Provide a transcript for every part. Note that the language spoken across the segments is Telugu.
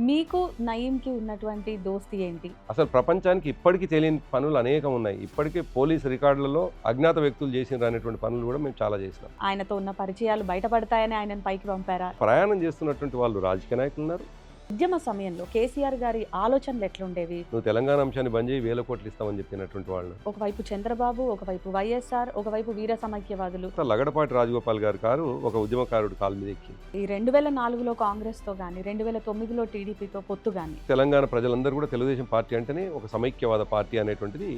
మీకు నయీంకి ఉన్నటువంటి దోస్తీ ఏంటి? అసలు ప్రపంచానికి ఇప్పటికీ తెలియని పనులు అనేకం ఉన్నాయి. ఇప్పటికే పోలీస్ రికార్డులలో అజ్ఞాత వ్యక్తులు చేసినారు అనేటువంటి పనులు కూడా మేము చాలా చేసినాం. ఆయనతో ఉన్న పరిచయాలు బయటపడతాయని ఆయనను పైకి పంపారా? ప్రయాణం చేస్తున్నటువంటి వాళ్ళు రాజకీయ నాయకులు ఉన్నారు. ఉద్యమ సమయంలో కేసీఆర్ గారి ఆలోచనలు ఎట్లుండేవి? నువ్వు తెలంగాణ అంశాన్ని బంద్ చేయి 1000 కోట్లు ఇస్తామని చెప్పినటువంటి వాళ్ళు. ఒకవైపు చంద్రబాబు, ఒకవైపు వైఎస్ఆర్, ఒకవైపు వీర సమైక్యవాదులు. లగడపాటి రాజగోపాల్ గారి కారు ఒక ఉద్యమకారుడు కాలు మీద ఎక్కి. ఈ 2004లో కాంగ్రెస్తో కానీ 2009లో టీడీపీతో పొత్తు కానీ. తెలంగాణ ప్రజలందరూ కూడా తెలుగుదేశం పార్టీ అంటేనే ఒక సమైక్యవాద పార్టీ అనేటువంటిది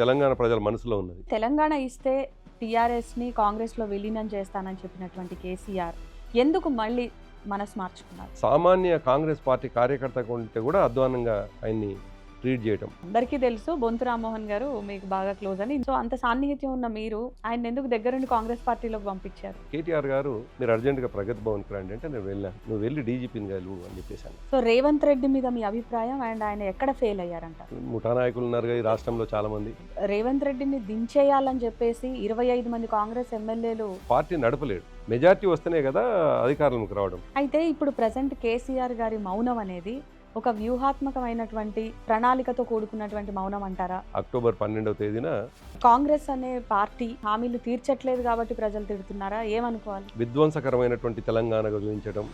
తెలంగాణ ప్రజల మనసులో ఉన్నది. తెలంగాణ ఇస్తే టీఆర్ఎస్ని కాంగ్రెస్లో విలీనం చేస్తానని చెప్పినటువంటి కేసీఆర్ ఎందుకు మళ్ళీ మనసు మార్చుకున్నారు? సామాన్య కాంగ్రెస్ పార్టీ కార్యకర్త ఉంటే కూడా అధ్వానంగా ఆయన్ని ట్రీట్ చేయటం. అందరికీ తెలుసు బొంతు రామ్మోహన్ గారు మీకు బాగా క్లోజ్ అని. సో అంత సాన్నిహిత్యం ఉన్న మీరు ఆయన ఎందుకు దగ్గరుండి కాంగ్రెస్ పార్టీలోకి పంపించారు? కేటీఆర్ గారు మీరు అర్జెంటుగా ప్రగతి భవన్కి రండి అంటే నేను వెళ్ళాను. నువ్వు వెళ్ళి డీజీపీని కలువు అని చెప్పేశాను. సో రేవంత్ రెడ్డి మీద మీ అభిప్రాయం అండ్ ఆయన ఎక్కడ ఫెయిల్ అయ్యారంట? ముఠా నాయకులు ఉన్నారు ఈ రాష్ట్రంలో చాలా మంది. రేవంత్ రెడ్డిని దించేయాలని చెప్పేసి 25 మంది కాంగ్రెస్ ఎమ్మెల్యేలు పార్టీ నడపలేడు. మెజార్టీ వస్తేనే కదా అధికారంలోకి రావడం. అయితే ఇప్పుడు ప్రజెంట్ కేసీఆర్ గారి మౌనం అనేది ఒక వ్యూహాత్మకమైనటువంటి ప్రణాళికతో కూడుకున్నటువంటి మౌనం అంటారా? అక్టోబర్ 12వ తేదీన కాంగ్రెస్ అనే పార్టీ హామీలు తీర్చట్లేదు కాబట్టి ప్రజలు తిడుతున్నారా? ఏమనుకోవాలి? విధ్వంసకరమైనటువంటి తెలంగాణగా చూపించడం,